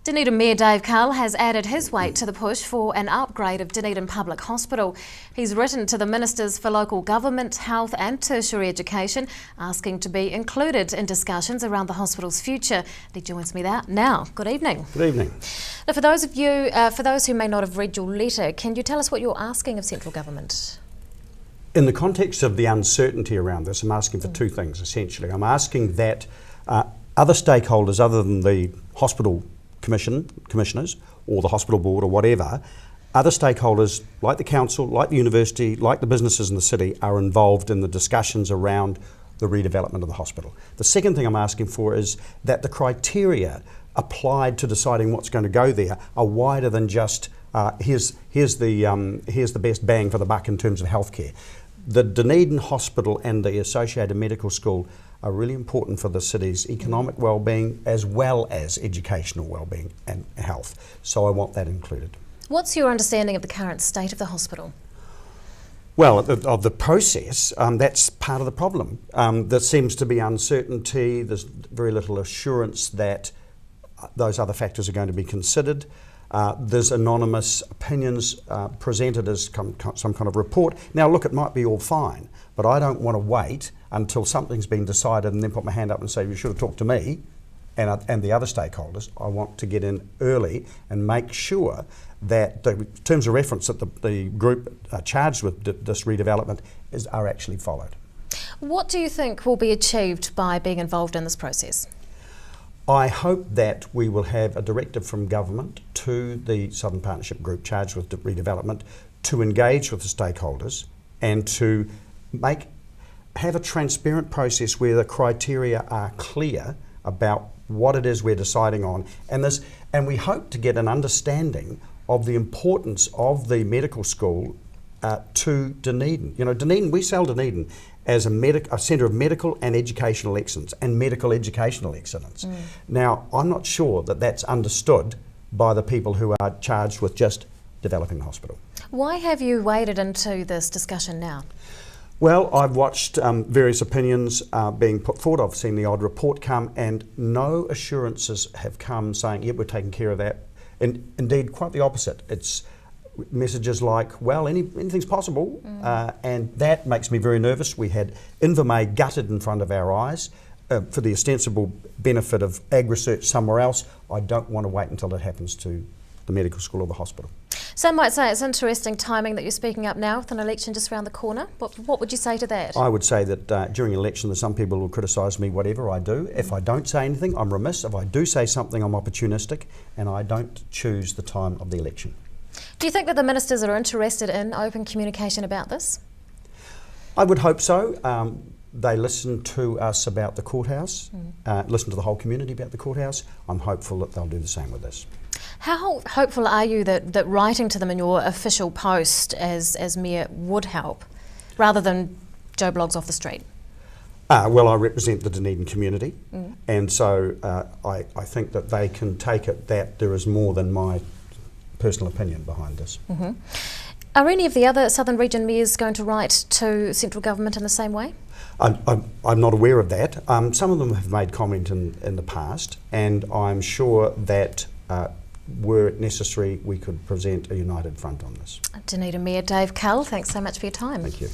Dunedin Mayor Dave Cull has added his weight to the push for an upgrade of Dunedin Public Hospital. He's written to the Ministers for Local Government, Health and Tertiary Education, asking to be included in discussions around the hospital's future. He joins me now. Good evening. Good evening. Now, for those who may not have read your letter, can you tell us what you're asking of central government? In the context of the uncertainty around this, I'm asking for two things, essentially. I'm asking that other stakeholders other than the hospital commissioners or the hospital board or whatever, other stakeholders like the council, like the university, like the businesses in the city are involved in the discussions around the redevelopment of the hospital. The second thing I'm asking for is that the criteria applied to deciding what's going to go there are wider than just here's the best bang for the buck in terms of healthcare. The Dunedin Hospital and the associated medical school are really important for the city's economic well-being as well as educational well-being and health. So I want that included. What's your understanding of the current state of the hospital? Well, of the process, that's part of the problem. There seems to be uncertainty. There's very little assurance that those other factors are going to be considered. There's anonymous opinions presented as some kind of report. Now look, it might be all fine, but I don't want to wait until something's been decided and then put my hand up and say, you should have talked to me and the other stakeholders. I want to get in early and make sure that the terms of reference that the group charged with this redevelopment are actually followed. What do you think will be achieved by being involved in this process? I hope that we will have a directive from government to the Southern Partnership Group charged with redevelopment to engage with the stakeholders and to have a transparent process where the criteria are clear about what it is we're deciding on, and we hope to get an understanding of the importance of the medical school to Dunedin. You know, Dunedin, we sell Dunedin as a centre of medical and educational excellence and medical educational excellence. Now, I'm not sure that that's understood by the people who are charged with just developing the hospital. Why have you waded into this discussion now? Well, I've watched various opinions being put forward. I've seen the odd report come and no assurances have come saying, yep, we're taking care of that. And indeed, quite the opposite. It's messages like, well, anything's possible, and that makes me very nervous. We had Invermay gutted in front of our eyes for the ostensible benefit of ag research somewhere else. I don't want to wait until it happens to the medical school or the hospital. Some might say it's interesting timing that you're speaking up now with an election just around the corner. What would you say to that? I would say that during an election there's some people who criticise me whatever I do. If I don't say anything, I'm remiss. If I do say something, I'm opportunistic, and I don't choose the time of the election. Do you think that the ministers are interested in open communication about this? I would hope so. They listen to us about the courthouse, listen to the whole community about the courthouse. I'm hopeful that they'll do the same with this. How hopeful are you that writing to them in your official post as Mayor would help, rather than Joe Blogs off the street? Well, I represent the Dunedin community, and so I think that they can take it that there is more than my personal opinion behind this. Are any of the other Southern Region mayors going to write to central government in the same way? I'm not aware of that. Some of them have made comment in the past, and I'm sure that were it necessary we could present a united front on this. Dunedin Mayor Dave Cull, thanks so much for your time. Thank you.